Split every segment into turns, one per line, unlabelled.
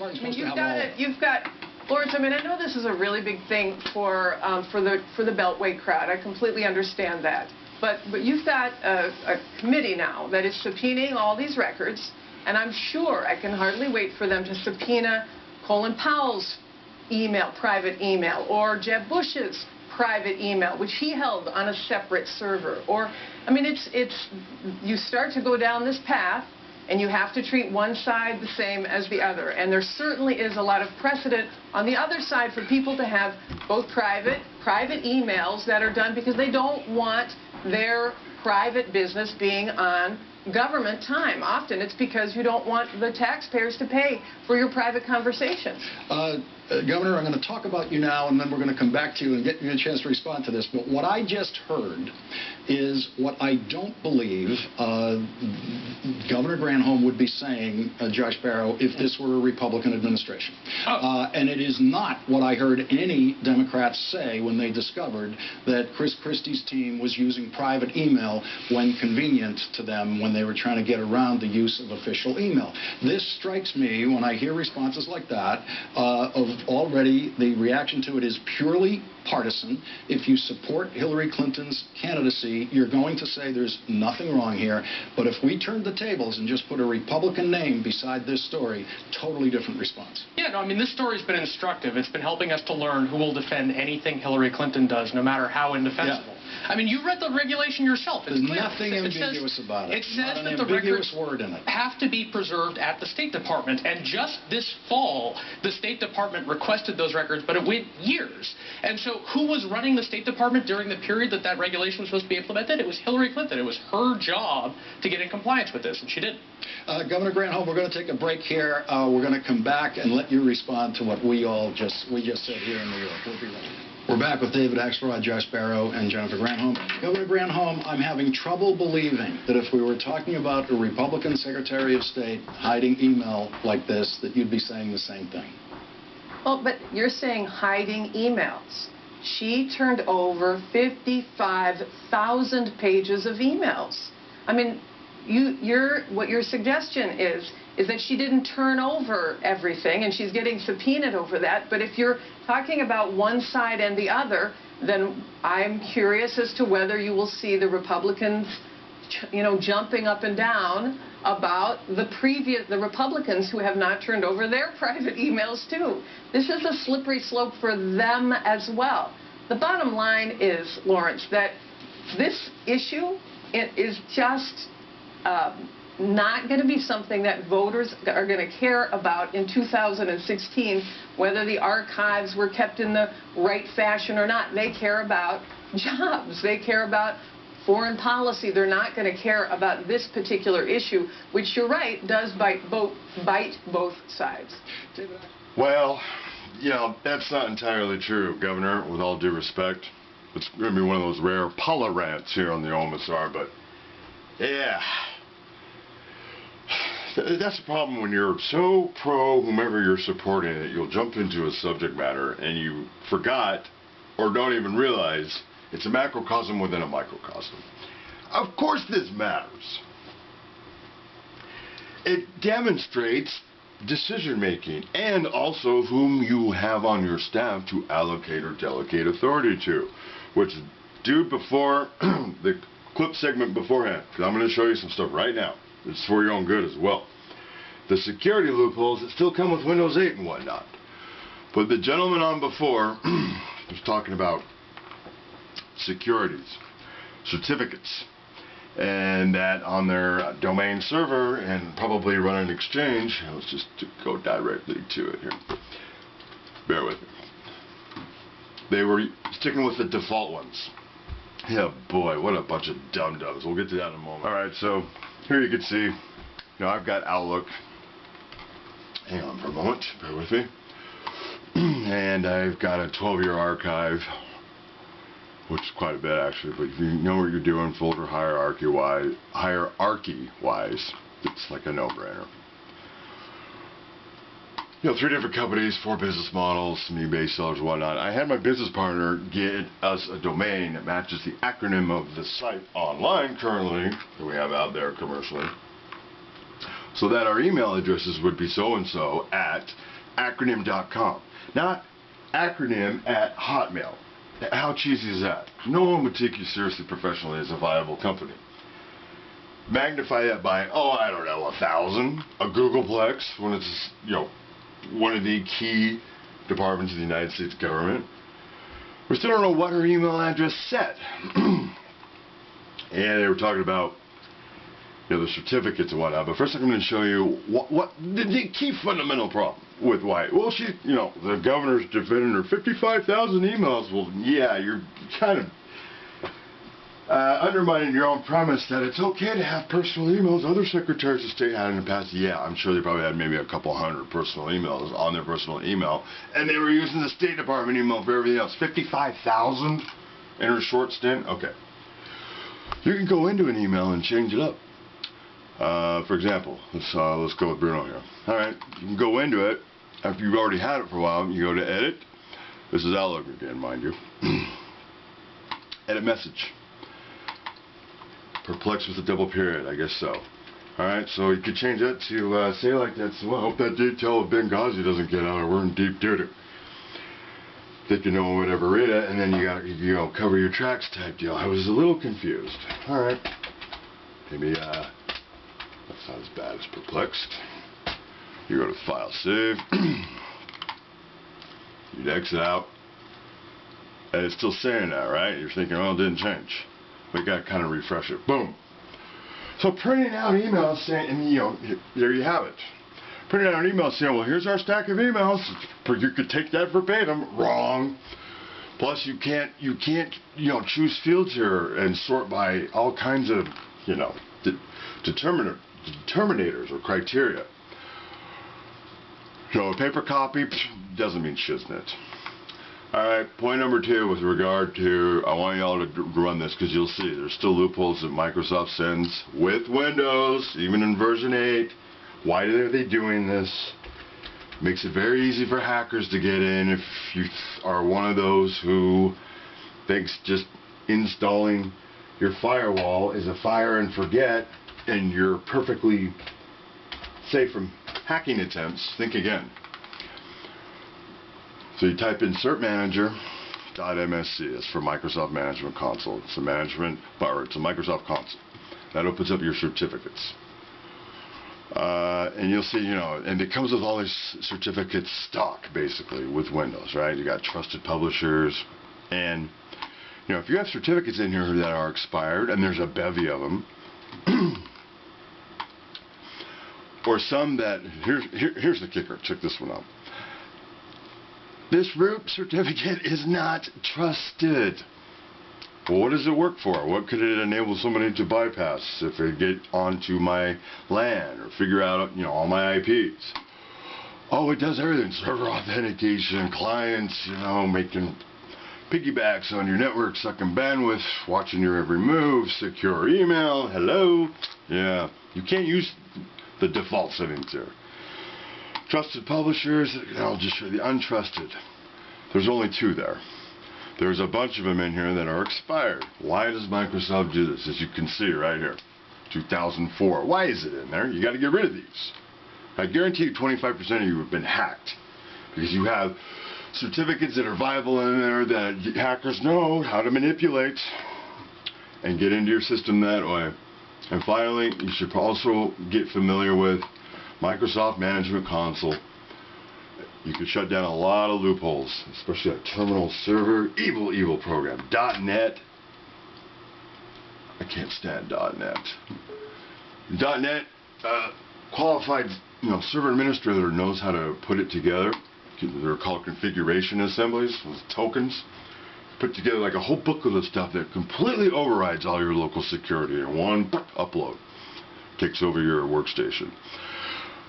I mean, you've got, Lawrence, I mean, I know this is a really big thing for the Beltway crowd. I completely understand that. But you've got a committee now that is subpoenaing all these records, and I'm sure I can hardly wait for them to subpoena Colin Powell's email, private email, or Jeb Bush's private email, which he held on a separate server. Or, I mean, you start to go down this path, and you have to treat one side the same as the other. And there certainly is a lot of precedent on the other side for people to have both private emails that are done because they don't want their private business being on government time. Often it's because you don't want the taxpayers to pay for your private conversations.
Governor, I'm going to talk about you now, and then we're going to come back to you and get you a chance to respond to this. But what I just heard is what I don't believe Governor Granholm would be saying, Josh Barrow, if this were a Republican administration. And it is not what I heard any Democrats say when they discovered that Chris Christie's team was using private email when convenient to them when they were trying to get around the use of official email. This strikes me, when I hear responses like that, already the reaction to it is purely partisan. If you support Hillary Clinton's candidacy, you're going to say there's nothing wrong here. But if we turned the tables and just put a Republican name beside this story, totally different response.
Yeah, no, I mean, this story's been instructive. It's been helping us to learn who will defend anything Hillary Clinton does, no matter how indefensible. Yeah. I mean, you read the regulation yourself. It's
There's
clear.
nothing ambiguous about it.
It says that the records
word in it.
have to be preserved at the State Department. And just this fall, the State Department requested those records, but it went years. And so who was running the State Department during the period that that regulation was supposed to be implemented? It was Hillary Clinton. It was her job to get in compliance with this, and she did.
Governor Granholm, we're going to take a break here. We're going to come back and let you respond to what we just said here in New York. We'll be right back. We're back with David Axelrod, Josh Barrow, and Jennifer Granholm. Governor Granholm, I'm having trouble believing that if we were talking about a Republican Secretary of State hiding email like this, that you'd be saying the same thing.
Well, but you're saying hiding emails. She turned over 55,000 pages of emails. I mean, what your suggestion is that she didn't turn over everything, and she's getting subpoenaed over that. But if you're talking about one side and the other, then I'm curious as to whether you will see the Republicans, jumping up and down about the Republicans who have not turned over their private emails too. This is a slippery slope for them as well. The bottom line is, Lawrence, that this issue is just not going to be something that voters are going to care about in 2016, whether the archives were kept in the right fashion or not. They care about jobs. They care about foreign policy. They're not going to care about this particular issue, which, you're right, does bite both sides.
Well, that's not entirely true, Governor, with all due respect. It's going to be one of those rare Paula rants here on the OMSR, but yeah. That's the problem when you're so pro whomever you're supporting that you'll jump into a subject matter and you forgot or don't even realize it's a macrocosm within a microcosm. Of course this matters. It demonstrates decision making and also whom you have on your staff to allocate or delegate authority to, which due before the clip segment beforehand, because I'm going to show you some stuff right now. It's for your own good as well. The security loopholes that still come with Windows 8 and whatnot. But the gentleman on before was talking about securities, certificates, and that on their domain server and probably run an exchange. Let's just go directly to it here. Bear with me. They were sticking with the default ones. Yeah, boy, what a bunch of dum-dums. We'll get to that in a moment. All right, so here you can see, I've got Outlook. Hang on for a moment, bear with me. And I've got a 12-year archive, which is quite a bit actually, but if you know what you're doing folder hierarchy-wise, it's like a no-brainer. 3 different companies, 4 business models, some eBay sellers and whatnot. I had my business partner get us a domain that matches the acronym of the site online currently that we have out there commercially. so that our email addresses would be so-and-so at acronym.com, not acronym at Hotmail. How cheesy is that? No one would take you seriously professionally as a viable company. Magnify that by, oh, I don't know, 1,000, a Googleplex, when it's, you know, one of the key departments of the United States government. We still don't know what her email address said. And they were talking about, you know, the certificates and whatnot. But first I'm going to show you what the key fundamental problem with White. Well, she, you know, the governor's defending her 55,000 emails. Well, yeah, you're kind of undermining your own premise that it's okay to have personal emails. Other secretaries of state had in the past. Yeah, I'm sure they probably had maybe a couple hundred personal emails on their personal email, and they were using the State Department email for everything else. 55,000 in her short stint? Okay. You can go into an email and change it up. For example, let's go with Bruno here. Alright, you can go into it. After you've already had it for a while, you go to edit. This is Outlook again, mind you. Edit message. Perplexed with a double period, I guess so. Alright, so you could change that to say like that. So, well, I hope that detail of Benghazi doesn't get out, or we're in deep doo-doo. Thinking no one would ever read it, and then you got, you know, cover your tracks type deal. I was a little confused. Alright. Maybe, that's not as bad as perplexed. You go to File, Save. You'd exit out. And it's still saying that, right? You're thinking, well, it didn't change. We got to kind of refresh it. Boom. So printing out emails saying, and you know, there you have it. Printing out an email saying, well, here's our stack of emails. You could take that verbatim. Wrong. Plus, you can't, you know, choose fields here and sort by all kinds of, you know, determinators or criteria. So a paper copy doesn't mean shiznit. Alright, point number 2 with regard to, I want y'all to run this because you'll see there's still loopholes that Microsoft sends with Windows, even in version 8. Why are they doing this? Makes it very easy for hackers to get in if you are one of those who thinks just installing your firewall is a fire and forget and you're perfectly safe from hacking attempts. Think again. So you type in certmanager.msc. It's for Microsoft Management Console. It's a it's a Microsoft console. That opens up your certificates. And you'll see, you know, and it comes with all these certificates stock, basically, with Windows, right? You got trusted publishers, and, you know, if you have certificates in here that are expired, and there's a bevy of them, or some that, here's the kicker, check this one out. This root certificate is not trusted. Well, what does it work for? What could it enable somebody to bypass if they get onto my LAN or figure out, you know, all my IPs? Oh, it does everything. Server authentication, clients, you know, making piggybacks on your network, sucking bandwidth, watching your every move, secure email, hello. Yeah, you can't use the default settings there. Trusted publishers, I'll just show you the untrusted. There's only 2 there. There's a bunch of them in here that are expired. Why does Microsoft do this? As you can see right here, 2004. Why is it in there? You got to get rid of these. I guarantee you 25% of you have been hacked because you have certificates that are viable in there that hackers know how to manipulate and get into your system that way. And finally, you should also get familiar with Microsoft Management Console. You can shut down a lot of loopholes, especially a terminal server. Evil program. .NET. I can't stand .NET. .NET, qualified, you know, server administrator knows how to put it together. They're called configuration assemblies with tokens. Put together like a whole booklet of stuff that completely overrides all your local security in one upload. Takes over your workstation.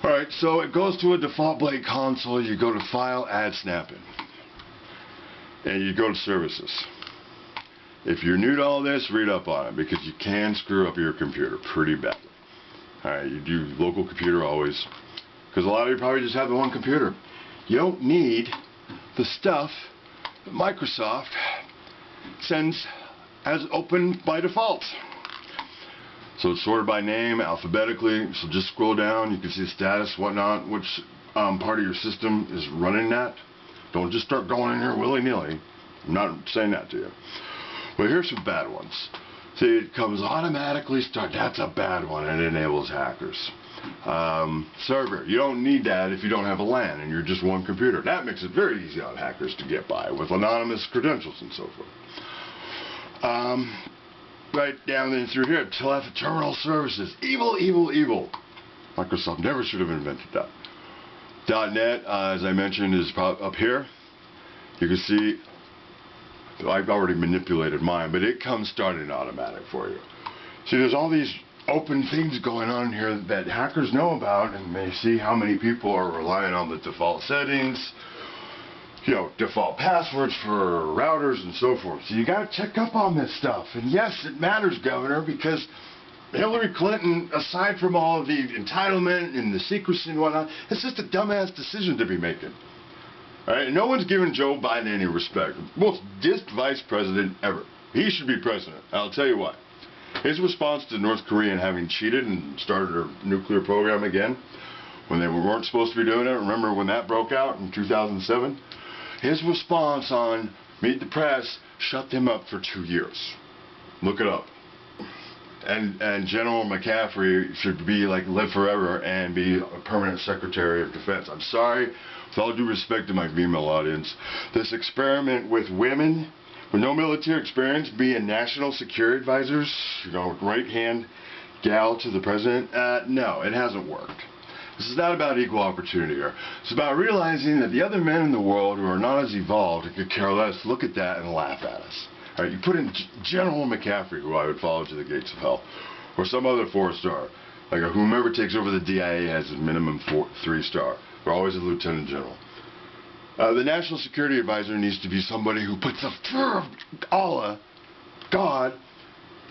Alright, so it goes to a default blank console. You go to File, Add Snap-in. And you go to Services. If you're new to all this, read up on it because you can screw up your computer pretty badly. Alright, you do local computer always. Because a lot of you probably just have the one computer. You don't need the stuff that Microsoft sends as open by default. So it's sorted by name, alphabetically. So just scroll down. You can see the status, whatnot, which part of your system is running that. Don't just start going in here willy-nilly. I'm not saying that to you. But here's some bad ones. See, it comes automatically start. That's a bad one. It enables hackers. Server. You don't need that if you don't have a LAN and you're just one computer. That makes it very easy on hackers to get by with anonymous credentials and so forth. Right down in through here, terminal services. Evil, evil, evil. Microsoft never should have invented that. .NET, as I mentioned, is up here. You can see I've already manipulated mine, but it comes started automatic for you. See, there's all these open things going on here that hackers know about, and they see how many people are relying on the default settings, you know, default passwords for routers and so forth. So you got to check up on this stuff. And yes, it matters, Governor, because Hillary Clinton, aside from all of the entitlement and the secrecy and whatnot, it's just a dumbass decision to be making. All right? No one's giving Joe Biden any respect. Most dissed vice president ever. He should be president. I'll tell you what. His response to North Korea having cheated and started their nuclear program again when they weren't supposed to be doing it. Remember when that broke out in 2007? His response on Meet the Press shut them up for 2 years. Look it up. And General McCaffrey should be like live forever and be a permanent Secretary of Defense. I'm sorry, with all due respect to my female audience, this experiment with women with no military experience being national security advisors, you know, right-hand gal to the president, no, it hasn't worked. This is not about equal opportunity here. It's about realizing that the other men in the world who are not as evolved and could care less look at that and laugh at us. All right, you put in General McCaffrey, who I would follow to the gates of hell, or some other 4-star, like whomever takes over the DIA has a minimum 3-star. They're always a lieutenant general. The national security advisor needs to be somebody who puts the fear of Allah, God,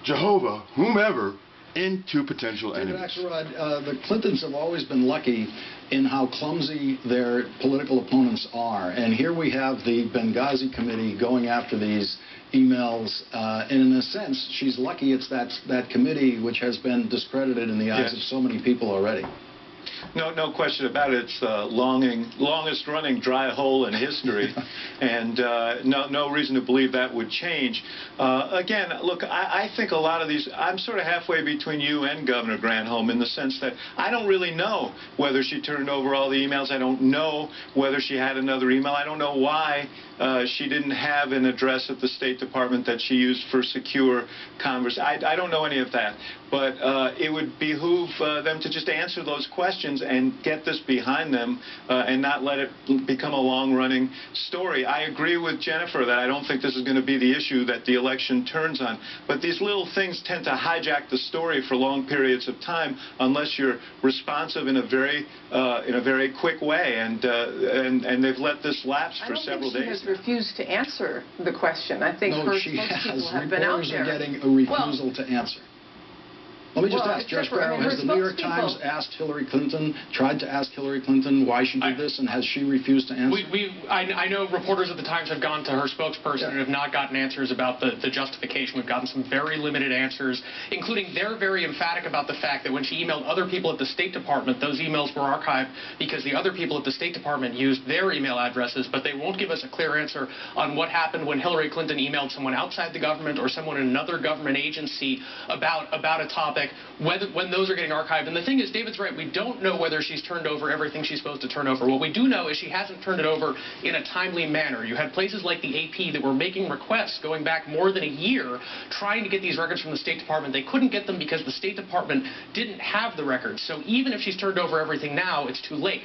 Jehovah, whomever, into potential enemies.
Axelrod, the Clintons have always been lucky in how clumsy their political opponents are. And here we have the Benghazi committee going after these emails. And in a sense, she's lucky it's that committee which has been discredited in the eyes of so many people already.
No question about it. It's the longest-running dry hole in history, and no reason to believe that would change. Again, look, I think a lot of these, I'm sort of halfway between you and Governor Granholm in the sense that I don't really know whether she turned over all the emails. I don't know whether she had another email. I don't know why she didn't have an address at the State Department that she used for secure converse. I don't know any of that. But it would behoove them to just answer those questions and get this behind them and not let it become a long-running story. I agree with Jennifer that I don't think this is going to be the issue that the election turns on. But these little things tend to hijack the story for long periods of time unless you're responsive in a very quick way. And they've let this lapse for several days.
I don't think she has refused to answer the question. I think her spokespeople have been out there.
Reporters are getting a refusal to answer. Let me just ask, Judge Barrow, has the New York Times asked Hillary Clinton, tried to ask Hillary Clinton why she did this, and has she refused to answer?
I know reporters at the Times have gone to her spokesperson and have not gotten answers about the justification. We've gotten some very limited answers, including they're very emphatic about the fact that when she emailed other people at the State Department, those emails were archived because the other people at the State Department used their email addresses, but they won't give us a clear answer on what happened when Hillary Clinton emailed someone outside the government or someone in another government agency about a topic, when those are getting archived. And the thing is, David's right, we don't know whether she's turned over everything she's supposed to turn over. What we do know is she hasn't turned it over in a timely manner. You had places like the AP that were making requests going back more than a year trying to get these records from the State Department. They couldn't get them because the State Department didn't have the records. So even if she's turned over everything now, it's too late.